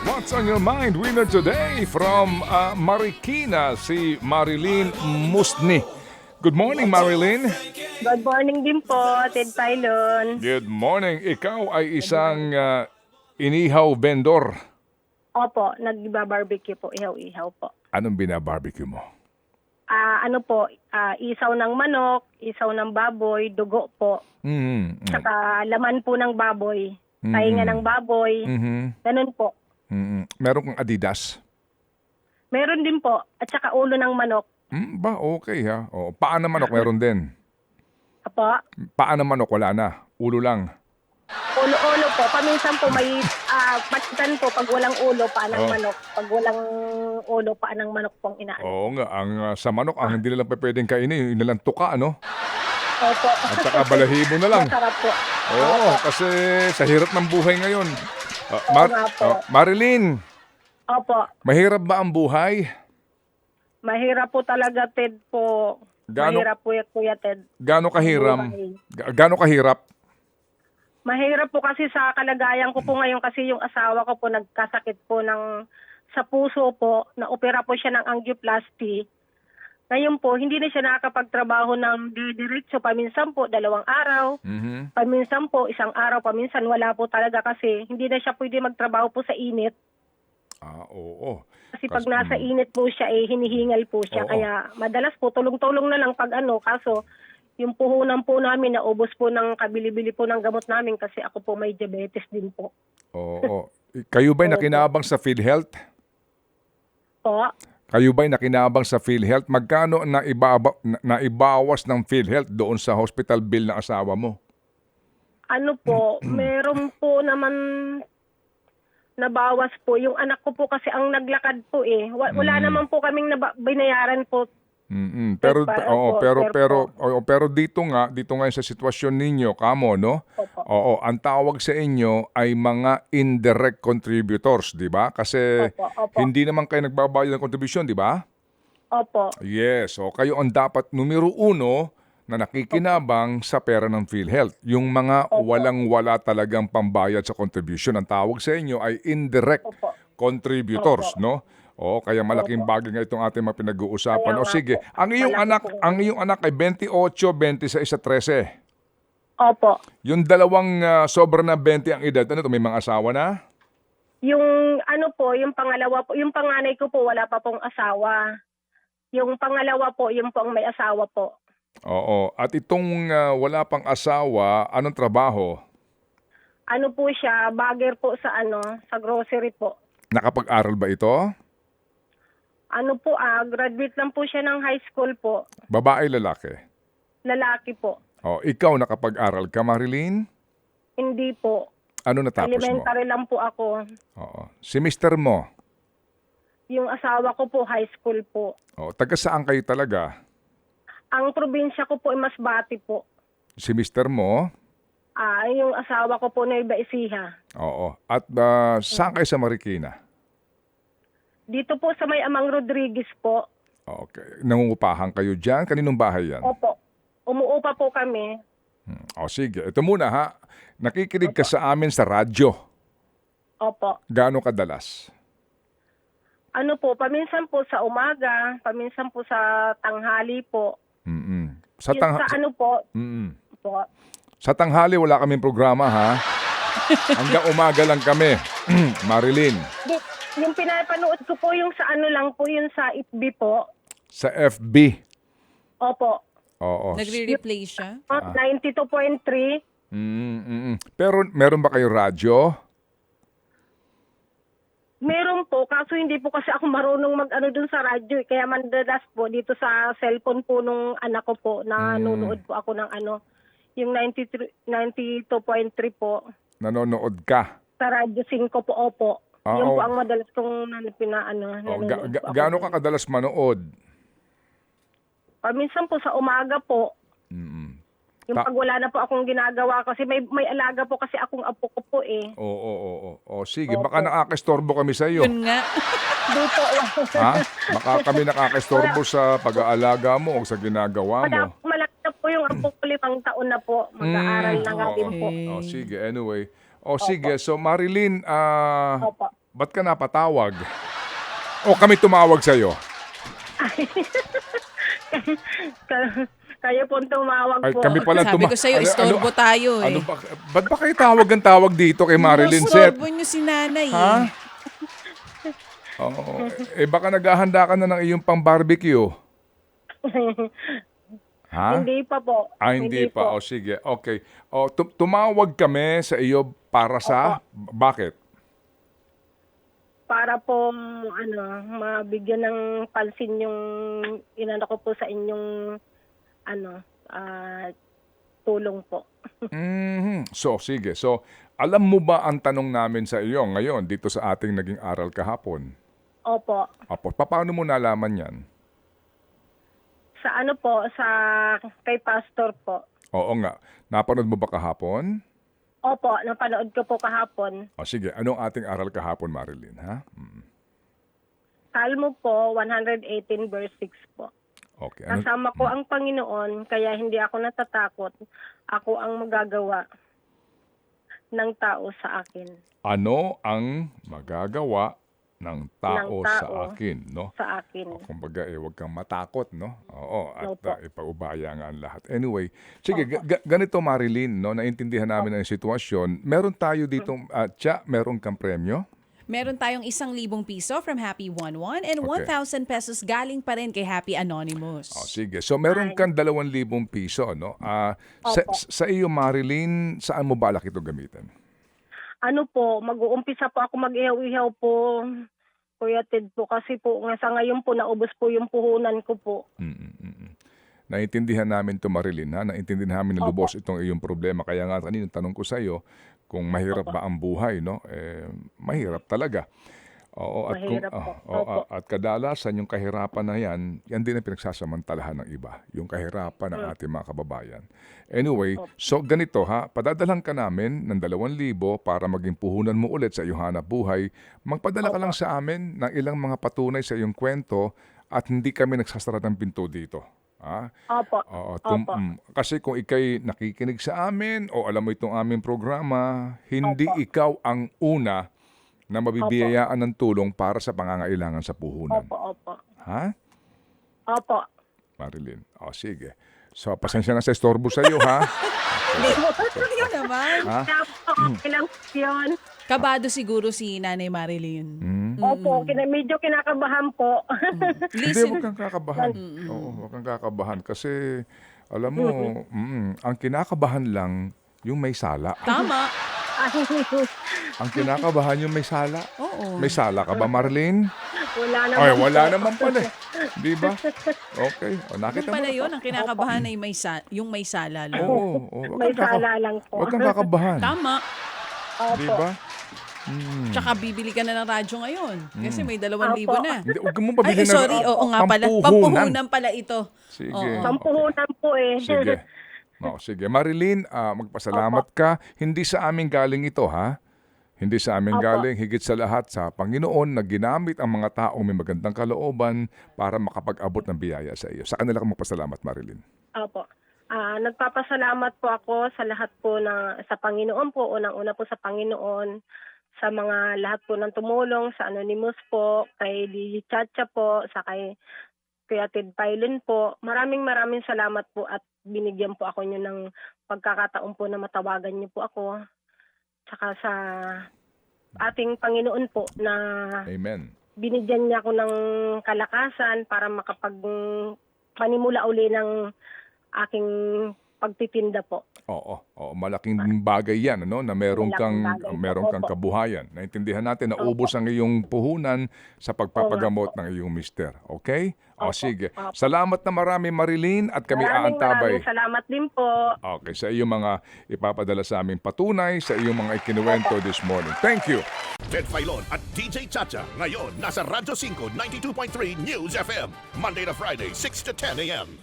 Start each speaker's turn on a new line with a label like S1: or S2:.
S1: What's on your mind? Winner today from Marikina, si Marilyn Musni. Good morning, Marilyn.
S2: Good morning din po, Ted Pylon.
S1: Good morning. Ikaw ay isang inihaw vendor.
S2: Opo, nagba-barbecue po, ihaw-ihaw po.
S1: Anong binabarbecue mo?
S2: Isaw ng manok, isaw ng baboy, dugo po. Saka laman po ng baboy, tainga ng baboy, ganun po.
S1: Meron kang Adidas?
S2: Meron din po, at saka ulo ng manok.
S1: Okay ha. O, paa ng manok meron din.
S2: Apo,
S1: Paa ng manok wala na. Ulo lang.
S2: ulo-ulo po. Paminsan po may patitan po pag walang ulo, paa ng manok. Pag walang ulo, paa ng manok pong inaano.
S1: Oo nga. Sa manok, ang hindi nila pwedeng kainin, yun nalang tuka, ano?
S2: Opo.
S1: At saka balahibo na lang.
S2: Masarap po.
S1: Oo, kasi sa hirap ng buhay ngayon.
S2: nga po.
S1: Marilyn,
S2: Opo.
S1: mahirap ba ang buhay?
S2: Mahirap po talaga, Ted po.
S1: Gaano-
S2: Mahirap po, Kuya Ted.
S1: Gaano kahiram?
S2: Buhay.
S1: Gaano kahirap?
S2: Mahirap po kasi sa kalagayan ko po ngayon kasi yung asawa ko po nagkasakit po sa puso po. Na-opera po siya ng angioplasty. Ngayon po, hindi na siya nakakapagtrabaho ng diretso. Paminsan po, 2 araw. Paminsan po, 1 araw. Paminsan wala po talaga kasi hindi na siya pwede magtrabaho po sa init.
S1: Oo.
S2: Kasi pag nasa init po siya, hinihingal po siya.
S1: Oo.
S2: Kaya madalas po, tulong-tulong na lang pag kaso yung puhunan po namin, naubos po ng kabili-bili po ng gamot namin kasi ako po may diabetes din po.
S1: Oo. Kayo ba'y nakinabang sa PhilHealth?
S2: Po,
S1: Kayo ba'y nakinabang sa PhilHealth? Magkano naibawas ng PhilHealth doon sa hospital bill ng asawa mo?
S2: meron po naman nabawas po. Yung anak ko po kasi ang naglakad po Wala naman po kaming binayaran po.
S1: Pero
S2: Opo,
S1: pero dito nga sa sitwasyon ninyo kamo no?
S2: Opo.
S1: Oo, ang tawag sa inyo ay mga indirect contributors, 'di ba? Kasi
S2: Opo.
S1: hindi naman kayo nagbabayad ng kontribusyon, 'di ba?
S2: Opo.
S1: Yes, so kayo ang dapat numero 1 na nakikinabang sa pera ng PhilHealth. Yung mga walang-wala talagang pambayad sa contribution, ang tawag sa inyo ay indirect
S2: Opo.
S1: contributors,
S2: Opo.
S1: no? O kaya malaking bagay nga itong ating mga pinag-uusapan.
S2: Kaya
S1: O
S2: nga
S1: sige,
S2: po.
S1: ang iyong
S2: Malaki
S1: anak ay 28, 26 at 13.
S2: Opo.
S1: Yung dalawang sobra na 20 ang edad, ano to, may mga asawa na?
S2: Yung yung pangalawa po, yung panganay ko po wala pa pong asawa. Yung pangalawa po, yung po ang may asawa po.
S1: Oo. At itong wala pang asawa, anong trabaho?
S2: Po siya, bagger po sa grocery po.
S1: Nakapag-aral ba ito?
S2: Graduate lang po siya ng high school po.
S1: Babae, lalaki?
S2: Lalaki po.
S1: O, ikaw nakapag-aral ka, Marilyn?
S2: Hindi po.
S1: Ano natapos mo?
S2: Elementary lang po ako.
S1: Oo. Si mister mo?
S2: Yung asawa ko po, high school po.
S1: O, taga saan kayo talaga?
S2: Ang probinsya ko po ay Masbate po.
S1: Si mister mo?
S2: Yung asawa ko po na Nueva Ecija.
S1: Oo. At saan kayo sa Marikina?
S2: Dito po sa may Amang Rodriguez po.
S1: Okay. Nangungupahan kayo dyan? Kaninong bahay yan?
S2: Opo. Umuupa po kami.
S1: O sige. Ito muna ha. Nakikinig ka sa amin sa radyo.
S2: Opo.
S1: Gaano kadalas?
S2: Paminsan po sa umaga, paminsan po sa tanghali po.
S1: Sa
S2: Po.
S1: Sa tanghali wala kaming programa ha. Hanggang umaga lang kami. Marilyn.
S2: Yung pinapanood ko po yung sa lang po, yung sa FB po.
S1: Sa FB.
S2: Opo.
S1: Oo.
S3: Nagre-replay siya?
S2: 92.3.
S1: Pero meron ba kayo radyo?
S2: Meron po, kaso hindi po kasi ako marunong dun sa radyo. Kaya mandalas po dito sa cellphone po nung anak ko po, na nanonood po ako ng yung 92.3 po.
S1: Nanonood ka?
S2: Sa Radyo 5 po, opo. Yung po ang madalas kong nanonood po ako.
S1: Gaano ka kadalas manood?
S2: Paminsan po sa umaga po. Yung pag wala na po akong ginagawa kasi may alaga po kasi akong apo ko po
S1: Oo. Sige, baka nakakastorbo kami sa iyo.
S3: Yun nga.
S2: Dito.
S1: Ha? Baka kami nakakastorbo sa pag-aalaga mo o sa ginagawa mo.
S2: Malaki na po yung apo ko, 5 taon na po. Mag-aaral na nga din po.
S1: Sige, anyway. Sige, so Marilyn,
S2: Opo.
S1: Ba't ka napatawag? O kami tumawag sa'yo?
S2: Kayo po tumawag
S1: Ay,
S2: po.
S1: kami pala
S3: Sabi ko sa'yo, istorbo tayo eh.
S1: Ano ba, ba't ba kayo tawag dito kay Marilyn Seth?
S3: Istorbo nyo si nanay
S1: Ha?
S3: eh.
S1: Oo. Baka naghahanda ka na ng iyong pang-barbecue. Ha?
S2: Hindi pa po.
S1: Hindi pa. O sige. Okay. O, tumawag kami sa iyo para sa... Bakit?
S2: Para po, mabigyan ng pansin yung inano ko po sa inyong, tulong po.
S1: So, sige. So, alam mo ba ang tanong namin sa iyo ngayon dito sa ating naging aral kahapon?
S2: Opo.
S1: Apo, paano mo nalaman yan?
S2: Sa kay pastor po.
S1: Oo nga. Napanood mo ba kahapon?
S2: Opo, napanood ko po kahapon.
S1: O sige, anong ating aral kahapon, Marilyn, ha?
S2: Salmo po, 118 verse 6 po.
S1: Okay.
S2: Kasama ko ang Panginoon, kaya hindi ako natatakot. Ako ang magagawa ng tao sa akin.
S1: Ano ang magagawa ng tao sa akin, no?
S2: Sa akin.
S1: Kumbaga, huwag kang matakot, no? Oo, at
S2: Opo.
S1: ipaubaya nga ang lahat. Anyway, sige, ganito Marilyn, no? Naintindihan namin ang sitwasyon. Meron tayo dito, meron kang premyo?
S3: Meron tayong 1,000 piso from Happy 11 and 1,000 pesos galing pa rin kay Happy Anonymous.
S1: O, sige. So, meron kang 2,000 piso, no? Sa iyo, Marilyn, saan mo balak ito gamitin?
S2: Mag-uumpisa po ako mag-ihaw-ihaw po, Kuya Ted po, kasi po sa ngayon po naubos po yung puhunan ko po.
S1: Naintindihan namin to Marilyn, ha? Naintindihan namin na lubos itong iyong problema. Kaya nga kanina tanong ko sa iyo kung mahirap ba ang buhay, no? Mahirap talaga. Oo, at
S2: Mahirap po.
S1: at kadalasan yung kahirapan na yan din ang pinagsasamantalahan ng iba, yung kahirapan ng ating mga kababayan. Anyway, so ganito ha, padadalan ka namin ng 2,000 para maging puhunan mo ulit sa iyong hanap buhay. Magpadala ka lang sa amin ng ilang mga patunay sa iyong kwento at hindi kami nagsasara ng pinto dito. Ha?
S2: Opo.
S1: Oo, kasi kung ikay nakikinig sa amin o alam mo itong aming programa, hindi ikaw ang una na mabibiyayaan ng tulong para sa pangangailangan sa puhunan.
S2: Opo.
S1: Ha?
S2: Opo.
S1: Marilyn, sige. So, pasensya na sa istorbo sa iyo, ha?
S3: Hindi naman.
S1: Ha?
S2: Kaya po, ilang yun.
S3: Kabado siguro si Nanay Marilyn.
S2: Opo, medyo kinakabahan po.
S1: Hindi,
S3: Listen,
S1: huwag kang kakabahan. Oo, huwag kang kakabahan. Kasi, alam mo, ang kinakabahan lang yung may sala.
S3: tama.
S1: Ang kinakabahan yung may sala.
S3: Oo.
S1: May sala ka ba, Marilyn?
S2: Wala naman.
S1: Ay, wala naman pala eh. Di ba? Okay. O,
S3: Yung
S1: nakita mo.
S3: pala yun, ang kinakabahan ay yung may sala lang.
S1: Oo.
S2: May sala lang po.
S1: Huwag kang kakabahan.
S3: Tama.
S1: Di ba?
S3: Tsaka bibili ka na ng radyo ngayon. Kasi may 2,000 na.
S1: Hindi, huwag mo pabili
S3: Ay, sorry. Oo nga pala.
S1: pampuhunan.
S3: Pampuhunan pala ito.
S1: Sige.
S3: Oo.
S2: Pampuhunan po eh.
S1: Sige. Sige. Marilyn, magpasalamat ka. Hindi sa amin galing ito, ha? Hindi sa amin galing. Higit sa lahat sa Panginoon na ginamit ang mga taong may magandang kalooban para makapag-abot ng biyaya sa iyo. Sa kanila ka magpasalamat, Marilyn.
S2: Opo. Nagpapasalamat po ako sa lahat po sa Panginoon po. Unang-una po sa Panginoon. Sa mga lahat po ng tumulong, sa Anonymous po, kay DJ Chacha po, sa kay Kuya Ted Pailin po. Maraming salamat po at binigyan po ako nyo ng pagkakataon po na matawagan nyo po ako. Tsaka sa ating Panginoon po na
S1: Amen.
S2: binigyan niya ako ng kalakasan para manimula uli ng aking pagtitinda po.
S1: Oo, malaking bagay 'yan, ano, na meron
S2: Malaking
S1: kang
S2: bagay po.
S1: kabuhayan. Naintindihan natin na ubos ang iyong puhunan sa pagpapagamot ng iyong mister. Okay? Sige. Salamat na marami, Marilyn, at kami aantabay.
S2: Maraming salamat din po.
S1: Okay, sa iyong mga ipapadala sa aming patunay, sa iyong mga ikinuwento this morning. Thank you.
S4: Ted Filon at DJ Chacha. Ngayon, nasa Radyo 5, 92.3 News FM. Monday to Friday, 6 to 10 a.m.